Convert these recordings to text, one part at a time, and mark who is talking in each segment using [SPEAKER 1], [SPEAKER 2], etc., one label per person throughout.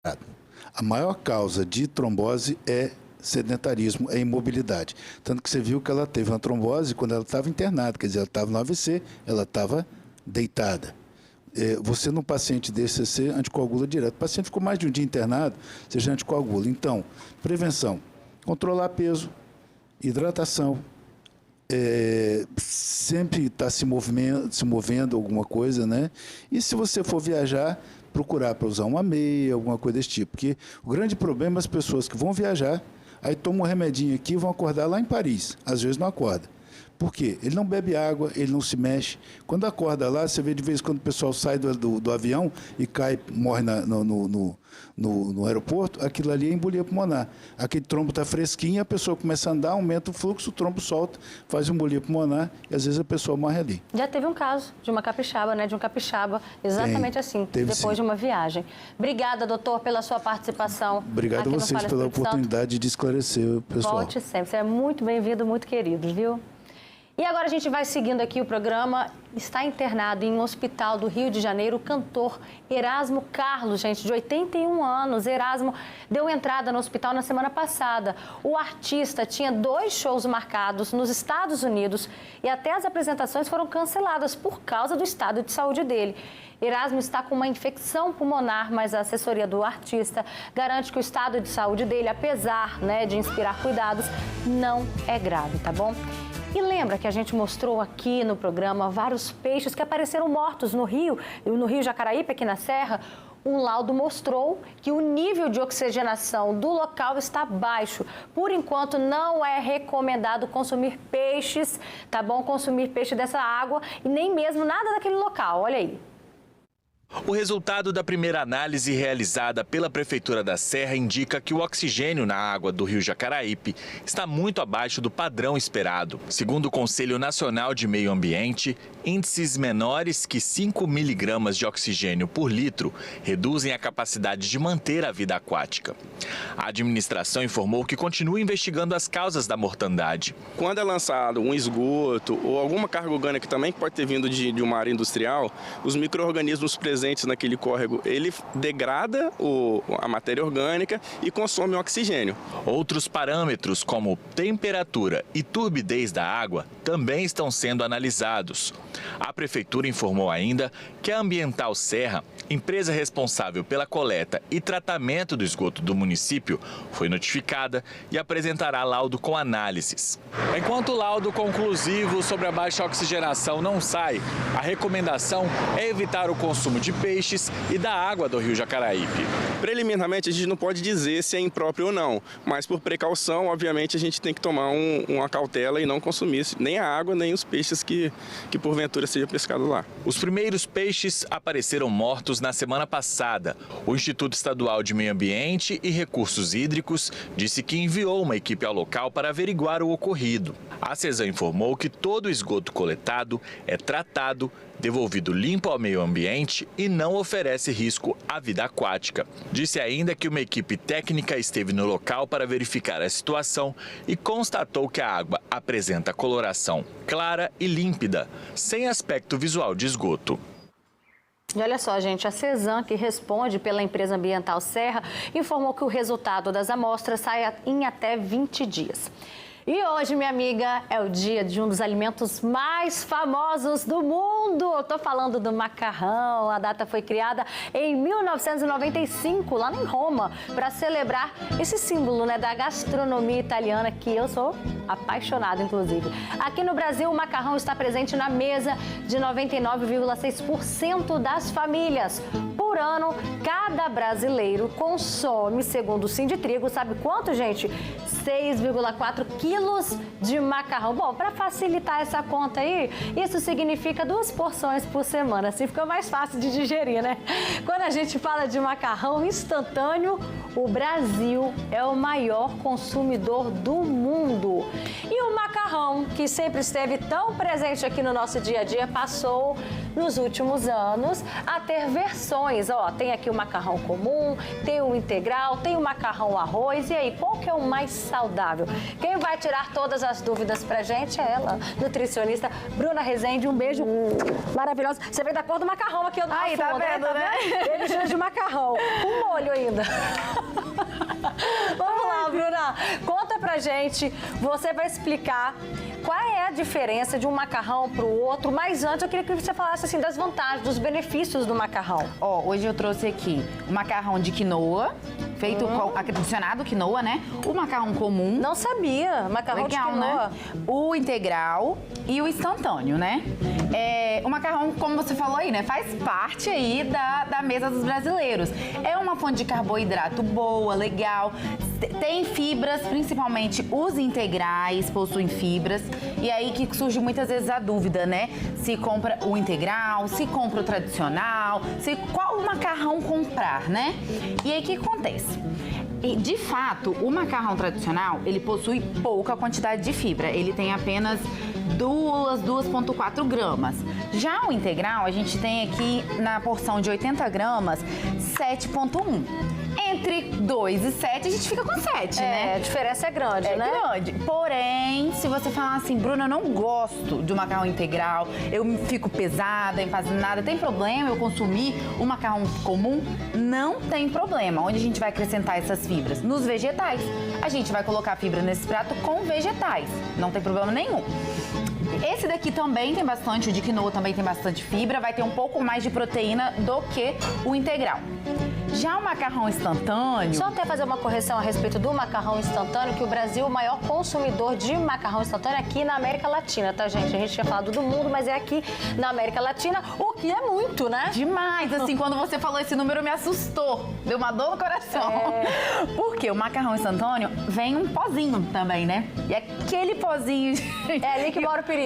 [SPEAKER 1] A maior causa de trombose é sedentarismo, é imobilidade. Tanto que você viu que ela teve uma trombose quando ela estava internada, quer dizer, ela estava no AVC, ela estava deitada. Você, num paciente desse, você anticoagula direto. O paciente ficou mais de um dia internado, você já anticoagula. Então, prevenção, controlar peso, hidratação, sempre estar se movendo alguma coisa, né? E se você for viajar, procurar para usar uma meia, alguma coisa desse tipo. Porque o grande problema é as pessoas que vão viajar, aí tomam um remedinho aqui e vão acordar lá em Paris. Às vezes não acorda. Por quê? Ele não bebe água, ele não se mexe. Quando acorda lá, você vê de vez em quando o pessoal sai do avião e cai, morre no aeroporto, aquilo ali é embolia pulmonar. Aquele trombo está fresquinho, a pessoa começa a andar, aumenta o fluxo, o trombo solta, faz embolia pulmonar e às vezes a pessoa morre ali.
[SPEAKER 2] Já teve um caso de uma capixaba, né? De um capixaba, exatamente assim, depois de uma viagem. Obrigada, doutor, pela sua participação.
[SPEAKER 1] Obrigado a vocês pela oportunidade de esclarecer o pessoal.
[SPEAKER 2] Volte sempre, você é muito bem-vindo, muito querido, viu? E agora a gente vai seguindo aqui o programa. Está internado em um hospital do Rio de Janeiro o cantor Erasmo Carlos, gente, de 81 anos. Erasmo deu entrada no hospital na semana passada. O artista tinha 2 shows marcados nos Estados Unidos e até as apresentações foram canceladas por causa do estado de saúde dele. Erasmo está com uma infecção pulmonar, mas a assessoria do artista garante que o estado de saúde dele, apesar, né, de inspirar cuidados, não é grave, tá bom? E lembra que a gente mostrou aqui no programa vários peixes que apareceram mortos no Rio Jacaraípe, aqui na Serra? Um laudo mostrou que o nível de oxigenação do local está baixo. Por enquanto, não é recomendado consumir peixes, tá bom? Consumir peixe dessa água e nem mesmo nada daquele local, olha aí.
[SPEAKER 3] O resultado da primeira análise realizada pela Prefeitura da Serra indica que o oxigênio na água do Rio Jacaraípe está muito abaixo do padrão esperado. Segundo o Conselho Nacional de Meio Ambiente, índices menores que 5 miligramas de oxigênio por litro reduzem a capacidade de manter a vida aquática. A administração informou que continua investigando as causas da mortandade.
[SPEAKER 4] Quando é lançado um esgoto ou alguma carga orgânica também que pode ter vindo de uma área industrial, os micro-organismos presentes naquele córrego, ele degrada a matéria orgânica e consome o oxigênio.
[SPEAKER 3] Outros parâmetros, como temperatura e turbidez da água, também estão sendo analisados. A Prefeitura informou ainda que a Ambiental Serra, empresa responsável pela coleta e tratamento do esgoto do município, foi notificada e apresentará laudo com análises. Enquanto o laudo conclusivo sobre a baixa oxigenação não sai, a recomendação é evitar o consumo de peixes e da água do Rio Jacaraípe.
[SPEAKER 4] Preliminarmente, a gente não pode dizer se é impróprio ou não, mas por precaução, obviamente, a gente tem que tomar uma cautela e não consumir nem a água, nem os peixes que porventura seja pescado lá.
[SPEAKER 3] Os primeiros peixes apareceram mortos na semana passada. O Instituto Estadual de Meio Ambiente e Recursos Hídricos disse que enviou uma equipe ao local para averiguar o ocorrido. A CESAM informou que todo o esgoto coletado é tratado, devolvido limpo ao meio ambiente e não oferece risco à vida aquática. Disse ainda que uma equipe técnica esteve no local para verificar a situação e constatou que a água apresenta coloração clara e límpida, sem aspecto visual de esgoto.
[SPEAKER 2] E olha só, gente, a CESAM, que responde pela empresa ambiental Serra, informou que o resultado das amostras sai em até 20 dias. E hoje, minha amiga, é o dia de um dos alimentos mais famosos do mundo. Eu tô falando do macarrão. A data foi criada em 1995, lá em Roma, para celebrar esse símbolo, né, da gastronomia italiana, que eu sou apaixonada, inclusive. Aqui no Brasil, o macarrão está presente na mesa de 99,6% das famílias. Por ano, cada brasileiro consome, segundo o Sinditrigo, sabe quanto, gente? 6,4 quilos de macarrão. Bom, para facilitar essa conta aí, isso significa 2 porções por semana. Assim fica mais fácil de digerir, né? Quando a gente fala de macarrão instantâneo, o Brasil é o maior consumidor do mundo. E o macarrão, que sempre esteve tão presente aqui no nosso dia a dia, passou, nos últimos anos, a ter versões. opções, ó, tem aqui o macarrão comum, tem o integral, tem o macarrão arroz, e aí, qual que é o mais saudável? Quem vai tirar todas as dúvidas pra gente é ela, nutricionista Bruna Rezende, um beijo maravilhoso. Você veio da cor do macarrão aqui, do
[SPEAKER 5] Aí, tá vendo, né?
[SPEAKER 2] Ele chama de macarrão, com molho ainda. Vamos lá, Bruna, conta pra gente, você vai explicar qual é a diferença de um macarrão para o outro, mas antes eu queria que você falasse assim das vantagens, dos benefícios do macarrão.
[SPEAKER 5] Ó, hoje eu trouxe aqui o macarrão de quinoa, feito com adicionado quinoa, né? O macarrão comum.
[SPEAKER 2] Não sabia, macarrão
[SPEAKER 5] Legal,
[SPEAKER 2] de quinoa.
[SPEAKER 5] né? O integral e o instantâneo, né? O macarrão, como você falou aí, né? Faz parte aí da mesa dos brasileiros. É uma fonte de carboidrato boa, legal. Tem fibras, principalmente os integrais possuem fibras. E aí que surge muitas vezes a dúvida, né? Se compra o integral, se compra o tradicional, se qual macarrão comprar, né? E aí o que acontece? E, de fato, o macarrão tradicional, ele possui pouca quantidade de fibra. Ele tem apenas 2,4 gramas. Já o integral, a gente tem aqui na porção de 80 gramas, 7,1. Entre 2 e 7, a gente fica com 7, né?
[SPEAKER 2] A diferença é grande, né?
[SPEAKER 5] É grande. Porém, se você falar assim, Bruna, eu não gosto de um macarrão integral, eu fico pesada, empanzinada, tem problema eu consumir um macarrão comum? Não tem problema. Onde a gente vai acrescentar essas fibras? Nos vegetais. A gente vai colocar fibra nesse prato com vegetais. Não tem problema nenhum. Esse daqui também tem bastante, o de quinoa também tem bastante fibra, vai ter um pouco mais de proteína do que o integral. Já o macarrão instantâneo...
[SPEAKER 2] Só até fazer uma correção a respeito do macarrão instantâneo, que o Brasil é o maior consumidor de macarrão instantâneo aqui na América Latina, tá, gente? A gente tinha falado do mundo, mas é aqui na América Latina, o que é muito, né?
[SPEAKER 5] Demais, assim, quando você falou esse número me assustou, deu uma dor no coração. Porque o macarrão instantâneo vem um pozinho também, né? E aquele pozinho...
[SPEAKER 2] É ali que mora o perigo.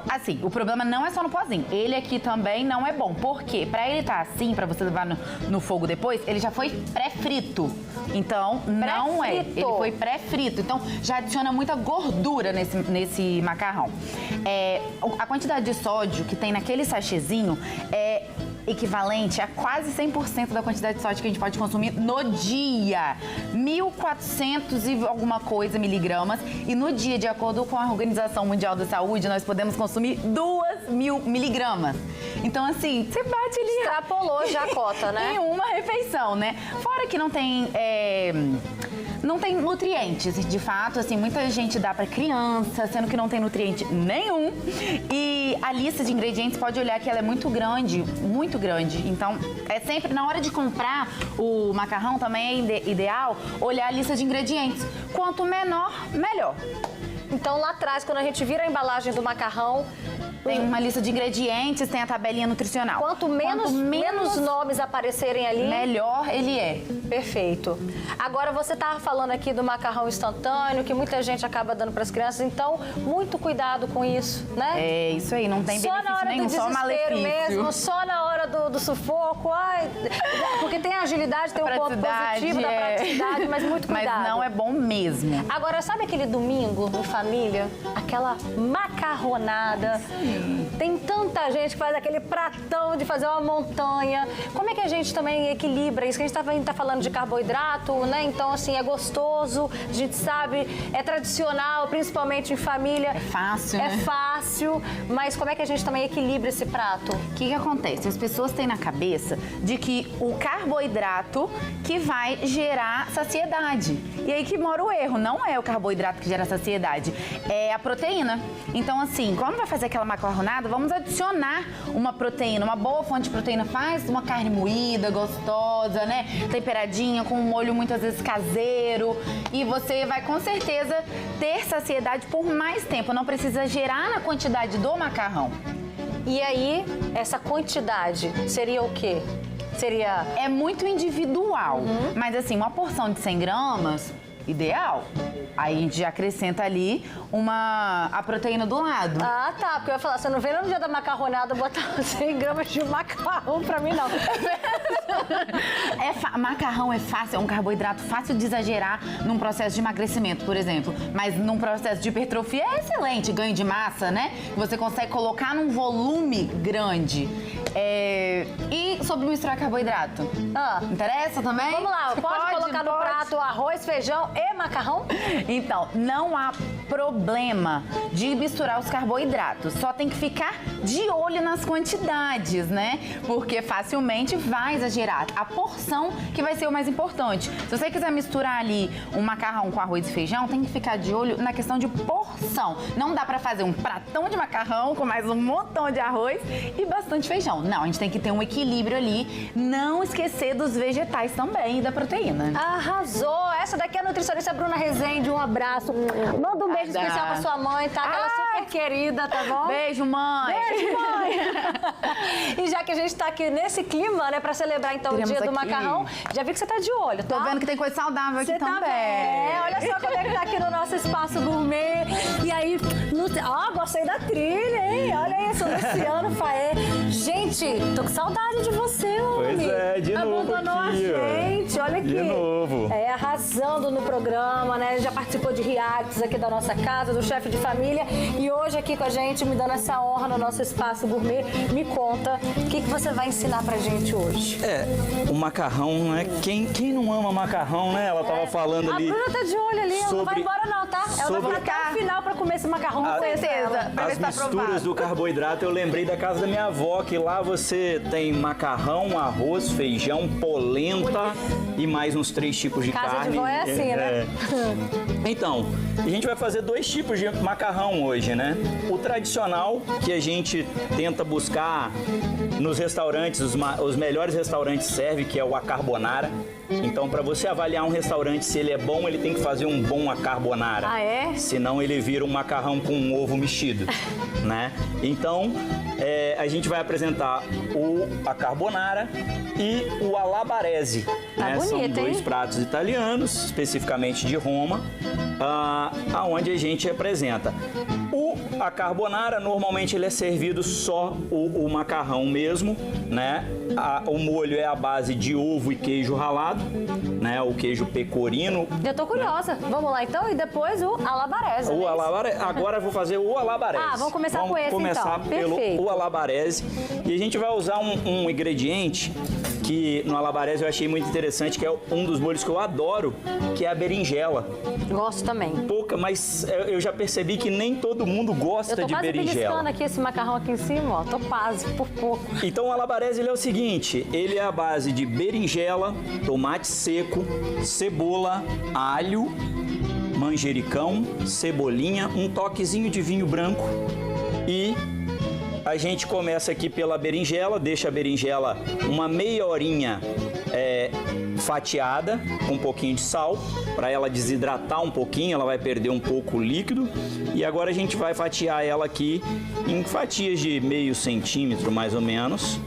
[SPEAKER 5] Assim, o problema não é só no pozinho, ele aqui também não é bom. Por quê? Pra ele estar assim, pra você levar no fogo depois, ele já foi pré-frito. Então, não é. Ele foi pré-frito. Então, já adiciona muita gordura nesse macarrão. A quantidade de sódio que tem naquele sachêzinho é equivalente a quase 100% da quantidade de sódio que a gente pode consumir no dia. 1.400 e alguma coisa miligramas. E no dia, de acordo com a Organização Mundial da Saúde, nós podemos consumir 2.000 miligramas. Então, assim, você bate ali...
[SPEAKER 2] Extrapolou já a cota, né?
[SPEAKER 5] Em uma refeição, né? Fora que não tem... Não tem nutrientes, de fato, assim, muita gente dá pra criança, sendo que não tem nutriente nenhum. E a lista de ingredientes, pode olhar que ela é muito grande, muito grande. Então, é sempre, na hora de comprar o macarrão, também é ideal olhar a lista de ingredientes. Quanto menor, melhor.
[SPEAKER 2] Então, lá atrás, quando a gente vira a embalagem do macarrão...
[SPEAKER 5] Tem uma lista de ingredientes, tem a tabelinha nutricional.
[SPEAKER 2] Quanto menos nomes aparecerem ali...
[SPEAKER 5] melhor ele é.
[SPEAKER 2] Perfeito. Agora, você estava falando aqui do macarrão instantâneo, que muita gente acaba dando para as crianças, então, muito cuidado com isso, né?
[SPEAKER 5] É, isso aí, não tem benefício nenhum, só malefício.
[SPEAKER 2] Mesmo, só na hora do sufoco, porque tem a agilidade, tem o ponto positivo da praticidade, mas muito cuidado.
[SPEAKER 5] Mas não é bom mesmo.
[SPEAKER 2] Agora, sabe aquele domingo em família? Aquela macarronada. Sim. Tem tanta gente que faz aquele pratão de fazer uma montanha. Como é que a gente também equilibra isso? Que a gente tá falando de carboidrato, né? Então, assim, é gostoso, a gente sabe, é tradicional, principalmente em família.
[SPEAKER 5] É fácil,
[SPEAKER 2] né?
[SPEAKER 5] É
[SPEAKER 2] fácil, mas como é que a gente também equilibra esse prato?
[SPEAKER 5] O que acontece? As pessoas têm na cabeça de que o carboidrato que vai gerar saciedade. E aí que mora o erro. Não é o carboidrato que gera saciedade, é a proteína. Então, assim, quando vai fazer aquela macarronada, vamos adicionar uma proteína, uma boa fonte de proteína. Faz uma carne moída, gostosa, né? Temperadinha, com um molho muitas vezes caseiro. E você vai, com certeza, ter saciedade por mais tempo. Não precisa gerar na quantidade do macarrão.
[SPEAKER 2] E aí, essa quantidade seria o quê? Seria...
[SPEAKER 5] É muito individual, mas assim, uma porção de 100 gramas, ideal. Aí a gente já acrescenta ali a proteína do lado.
[SPEAKER 2] Ah, tá, porque eu ia falar, você não vem no dia da macarronada botar 100 gramas de macarrão pra mim, não.
[SPEAKER 5] Macarrão é fácil, é um carboidrato fácil de exagerar num processo de emagrecimento, por exemplo. Mas num processo de hipertrofia é excelente, ganho de massa, né? Você consegue colocar num volume grande. E sobre misturar carboidrato? Interessa também?
[SPEAKER 2] Vamos lá, pode colocar no prato arroz, feijão e macarrão?
[SPEAKER 5] Então, não há problema de misturar os carboidratos. Só tem que ficar de olho nas quantidades, né? Porque facilmente vai exagerar. A porção que vai ser o mais importante. Se você quiser misturar ali um macarrão com arroz e feijão, tem que ficar de olho na questão de porção. Não dá pra fazer um pratão de macarrão com mais um montão de arroz e bastante feijão. Não, a gente tem que ter um equilíbrio ali. Não esquecer dos vegetais também e da proteína.
[SPEAKER 2] Arrasou! Essa daqui é a nutricionista Bruna Rezende. Um abraço. Manda um beijo especial pra sua mãe, tá? Ela é super querida, tá bom?
[SPEAKER 5] Beijo, mãe!
[SPEAKER 2] Beijo, mãe! E já que a gente tá aqui nesse clima, né, pra celebrar então o dia do macarrão, já vi que você tá de olho, tá?
[SPEAKER 5] Tô vendo que tem coisa saudável aqui também.
[SPEAKER 2] Olha só como é que tá aqui no nosso espaço gourmet. E aí, gostei da trilha, hein? Olha isso, Luciano Faé. Gente, tô com saudade de você, homem.
[SPEAKER 6] Pois é, de novo
[SPEAKER 2] Abandonou
[SPEAKER 6] aqui,
[SPEAKER 2] a gente, olha aqui.
[SPEAKER 6] De novo.
[SPEAKER 2] Arrasando no programa, né? Já participou de reacts aqui da nossa casa, do Chefe de Família. E hoje aqui com a gente, me dando essa honra no nosso espaço gourmet. Me conta, o que você vai ensinar pra gente hoje?
[SPEAKER 6] O macarrão, né? Quem não ama macarrão, né? Ela tava falando ali.
[SPEAKER 2] A Bruna tá de olho ali, ela não vai embora não, tá? Ela vai ficar até o final pra comer esse macarrão.
[SPEAKER 5] Com certeza.
[SPEAKER 6] As misturas do carboidrato, eu lembrei da casa da minha avó, que lá você tem macarrão, arroz, feijão, polenta e mais uns 3 tipos de
[SPEAKER 2] Casa
[SPEAKER 6] carne.
[SPEAKER 2] de vó é assim, né?
[SPEAKER 6] Então, a gente vai fazer 2 tipos de macarrão hoje, né? O tradicional, que a gente tenta buscar nos restaurantes, os melhores restaurantes servem, que é o a carbonara. Então, para você avaliar um restaurante se ele é bom, ele tem que fazer um bom a carbonara.
[SPEAKER 2] Ah, é?
[SPEAKER 6] Senão ele vira um macarrão com um ovo mexido, né? Então, a gente vai apresentar a carbonara e o alla barese.
[SPEAKER 2] Tá
[SPEAKER 6] né?
[SPEAKER 2] bonito,
[SPEAKER 6] São 2
[SPEAKER 2] hein?
[SPEAKER 6] pratos italianos, especificamente de Roma, aonde a gente apresenta. A carbonara, normalmente ele é servido só o macarrão mesmo, né? O molho é a base de ovo e queijo ralado, né? O queijo pecorino.
[SPEAKER 2] Eu tô curiosa. Vamos lá então e depois o alla barese.
[SPEAKER 6] O alla barese. Agora eu vou fazer o alla barese.
[SPEAKER 2] Vamos começar com esse
[SPEAKER 6] começar
[SPEAKER 2] então.
[SPEAKER 6] pelo
[SPEAKER 2] Perfeito.
[SPEAKER 6] o alla barese. E a gente vai usar um ingrediente que no alla barese eu achei muito interessante, que é um dos molhos que eu adoro, que é a berinjela.
[SPEAKER 2] Gosto também.
[SPEAKER 6] Pouca, mas eu já percebi que nem todo mundo gosta
[SPEAKER 2] Eu tô
[SPEAKER 6] de
[SPEAKER 2] quase
[SPEAKER 6] berinjela.
[SPEAKER 2] beliscando aqui esse macarrão aqui em cima, ó. Tô quase, por pouco.
[SPEAKER 6] Então o alla barese ele é o seguinte, ele é a base de berinjela, tomate seco, cebola, alho, manjericão, cebolinha, um toquezinho de vinho branco e a gente começa aqui pela berinjela, deixa a berinjela uma meia horinha fatiada com um pouquinho de sal, para ela desidratar um pouquinho, ela vai perder um pouco o líquido. E agora a gente vai fatiar ela aqui em fatias de meio centímetro, mais ou menos,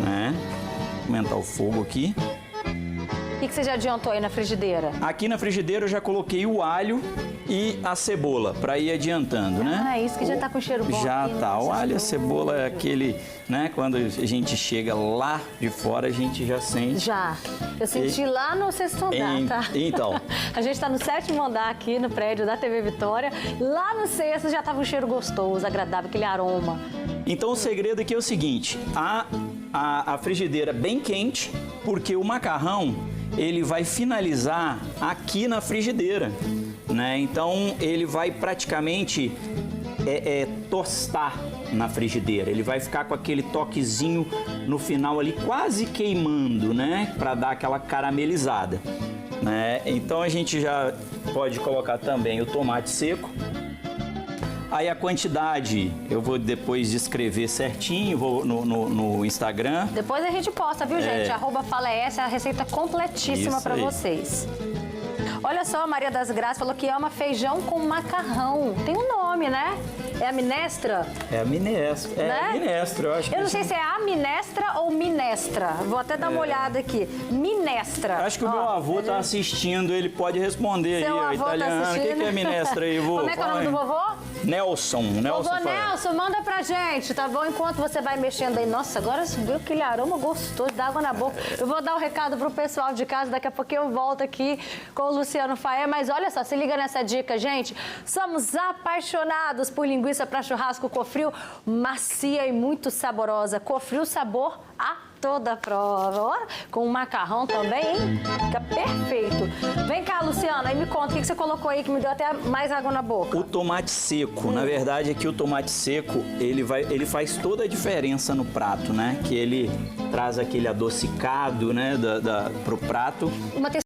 [SPEAKER 6] né? Aumentar o fogo aqui.
[SPEAKER 2] O que você já adiantou aí na frigideira?
[SPEAKER 6] Aqui na frigideira eu já coloquei o alho e a cebola para ir adiantando, né?
[SPEAKER 2] Isso que já tá com cheiro bom.
[SPEAKER 6] Já
[SPEAKER 2] aqui,
[SPEAKER 6] tá.
[SPEAKER 2] né?
[SPEAKER 6] O alho e a cebola é aquele, né? Quando a gente chega lá de fora, a gente já sente.
[SPEAKER 2] Já. Eu senti lá no 6º andar, tá?
[SPEAKER 6] Então.
[SPEAKER 2] A gente tá no 7º andar aqui no prédio da TV Vitória. Lá no 6º já tava um cheiro gostoso, agradável, aquele aroma.
[SPEAKER 6] Então o segredo aqui é o seguinte, a frigideira bem quente, porque o macarrão, ele vai finalizar aqui na frigideira, né? Então ele vai praticamente tostar na frigideira. Ele vai ficar com aquele toquezinho no final ali, quase queimando, né? Para dar aquela caramelizada, né? Então a gente já pode colocar também o tomate seco. Aí a quantidade eu vou depois descrever certinho, vou no Instagram.
[SPEAKER 2] Depois a gente posta, viu, gente? @falaes, a receita completíssima para vocês. Olha só, a Maria das Graças falou que ama feijão com macarrão. Tem um nome, né? É a minestra?
[SPEAKER 6] É a minestra.
[SPEAKER 2] Né?
[SPEAKER 6] A minestra, eu acho que...
[SPEAKER 2] Eu não sei se é a minestra ou minestra. Vou até dar uma olhada aqui. Minestra.
[SPEAKER 6] Acho que o meu avô tá assistindo, ele pode responder
[SPEAKER 2] Seu
[SPEAKER 6] aí,
[SPEAKER 2] avô
[SPEAKER 6] o italiano.
[SPEAKER 2] tá
[SPEAKER 6] O
[SPEAKER 2] assistindo?
[SPEAKER 6] que é minestra aí, vô?
[SPEAKER 2] Como é que é o nome do vovô?
[SPEAKER 6] Nelson fala.
[SPEAKER 2] Nelson, manda pra gente, tá bom? Enquanto você vai mexendo aí. Nossa, agora subiu aquele aroma gostoso, dá água na boca. Eu vou dar o recado pro pessoal de casa, daqui a pouquinho eu volto aqui com o Luciano Faé. Mas olha só, se liga nessa dica, gente. Somos apaixonados por linguiça para churrasco Cofril, macia e muito saborosa. Cofril, sabor a toda prova. Ó, com o macarrão também, hein? Fica perfeito. Vem cá, Luciana, aí me conta, o que você colocou aí que me deu até mais água na boca?
[SPEAKER 6] O tomate seco. Na verdade, aqui o tomate seco, ele faz toda a diferença no prato, né? Que ele traz aquele adocicado, né, pro prato.
[SPEAKER 2] Uma